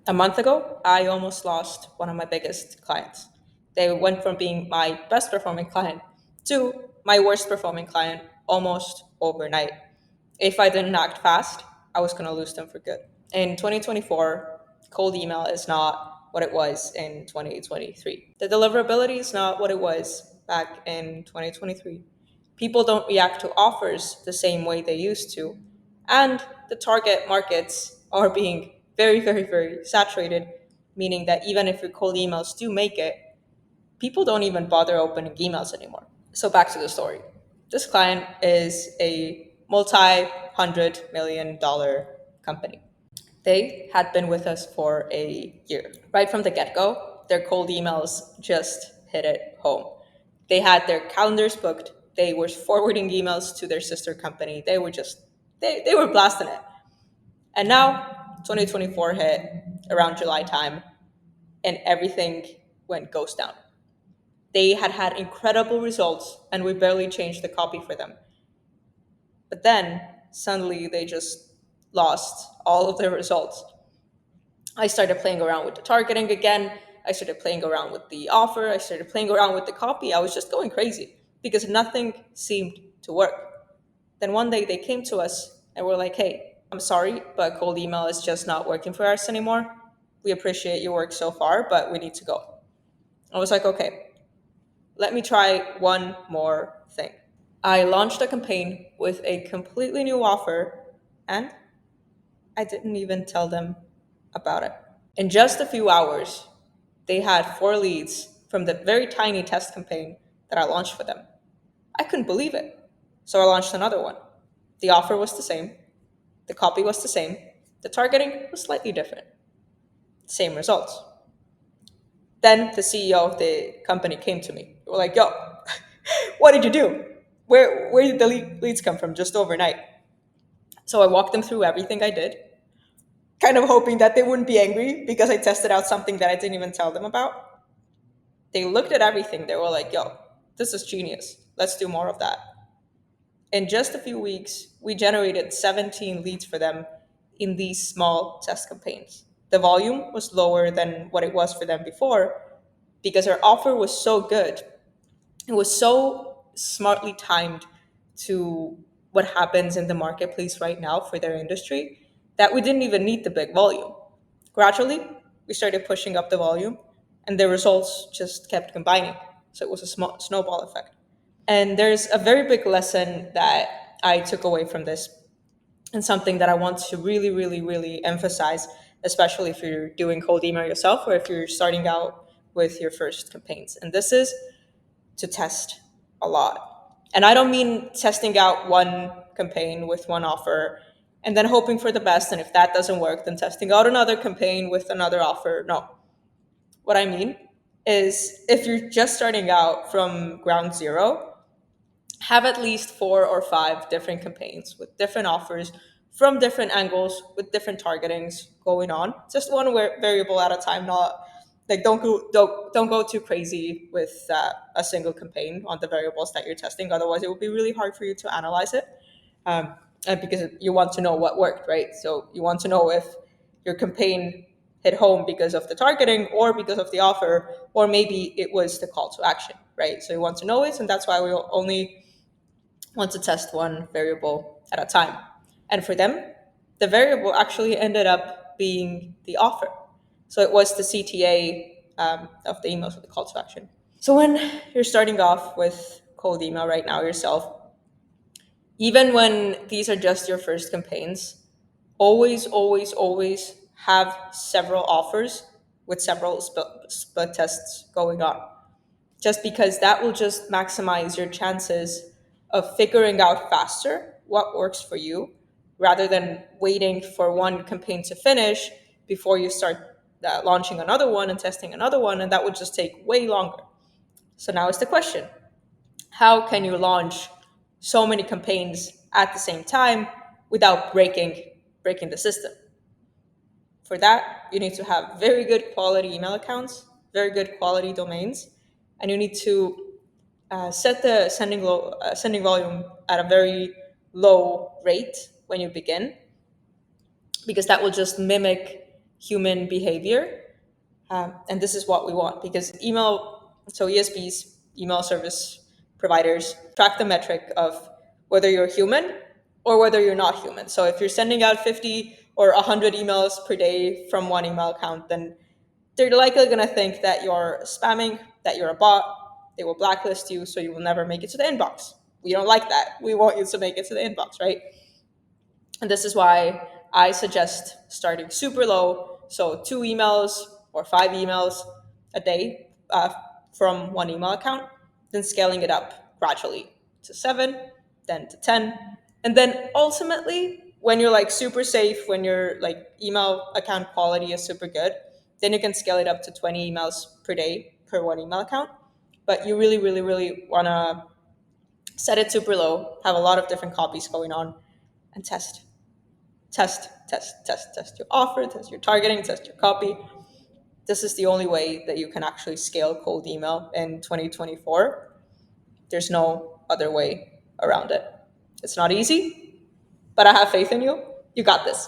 A month ago, I almost lost one of my biggest clients. They went from being my best performing client to my worst performing client almost overnight. If I didn't act fast, I was going to lose them for good. In 2024, cold email is not what it was in 2023. The deliverability is not what it was back in 2023. People don't react to offers the same way they used to. And the target markets are being very, very, very saturated, meaning that even if your cold emails do make it, people don't even bother opening emails anymore. So back to the story. This client is a multi-$100 million company. They had been with us for a year. Right from the get go, their cold emails just hit it home. They had their calendars booked. They were forwarding emails to their sister company. They were blasting it. And now 2024 hit around July time and everything went ghost down. They had had incredible results and we barely changed the copy for them. But then suddenly they just lost all of their results. I started playing around with the targeting again. I started playing around with the offer. I started playing around with the copy. I was just going crazy because nothing seemed to work. Then one day they came to us and were like, hey, I'm sorry, but cold email is just not working for us anymore. We appreciate your work so far, but we need to go. I was like, okay, let me try one more thing. I launched a campaign with a completely new offer and I didn't even tell them about it. In just a few hours, they had 4 leads from the very tiny test campaign that I launched for them. I couldn't believe it. So I launched another one. The offer was the same, the copy was the same, the targeting was slightly different. Same results. Then the CEO of the company came to me. They were like, yo, what did you do? Where did the leads come from just overnight? So I walked them through everything I did, kind of hoping that they wouldn't be angry because I tested out something that I didn't even tell them about. They looked at everything. They were like, yo, this is genius. Let's do more of that. In just a few weeks, we generated 17 leads for them in these small test campaigns. The volume was lower than what it was for them before because our offer was so good. It was so smartly timed to what happens in the marketplace right now for their industry that we didn't even need the big volume. Gradually, we started pushing up the volume, and the results just kept combining. So it was a small snowball effect. And there's a very big lesson that I took away from this, and something that I want to really, really, really emphasize, especially if you're doing cold email yourself or if you're starting out with your first campaigns. And this is to test a lot. And I don't mean testing out one campaign with one offer and then hoping for the best. And if that doesn't work, then testing out another campaign with another offer. No. What I mean is if you're just starting out from ground zero, have at least 4 or 5 different campaigns with different offers from different angles with different targetings going on. Just one variable at a time, not like don't go too crazy with a single campaign on the variables that you're testing. Otherwise, it will be really hard for you to analyze it, because you want to know what worked, right? So you want to know if your campaign hit home because of the targeting or because of the offer, or maybe it was the call to action, right? So you want to know it, and that's why we only want to test one variable at a time. And for them, the variable actually ended up being the offer. So it was the CTA of the emails with the call to action. So when you're starting off with cold email right now yourself, even when these are just your first campaigns, always, always, always have several offers with several split tests going on, just because that will just maximize your chances of figuring out faster what works for you rather than waiting for one campaign to finish before you start launching another one and testing another one, and that would just take way longer. So now is the question: how can you launch so many campaigns at the same time without breaking the system? For that, you need to have very good quality email accounts, very good quality domains, and you need to set the sending volume at a very low rate when you begin, because that will just mimic human behavior. And this is what we want because ESPs, email service providers, track the metric of whether you're human or whether you're not human. So if you're sending out 50 or 100 emails per day from one email account, then they're likely going to think that you're spamming, that you're a bot. They will blacklist you, so you will never make it to the inbox. We don't like that. We want you to make it to the inbox, right? And this is why I suggest starting super low. So 2 emails or 5 emails a day from one email account, then scaling it up gradually to 7, then to 10. And then ultimately, when you're like super safe, when your like email account quality is super good, then you can scale it up to 20 emails per day per one email account. But you really, really, really want to set it super low, have a lot of different copies going on, and test your offer, test your targeting, test your copy. This is the only way that you can actually scale cold email in 2024. There's no other way around it. It's not easy, but I have faith in you. You got this.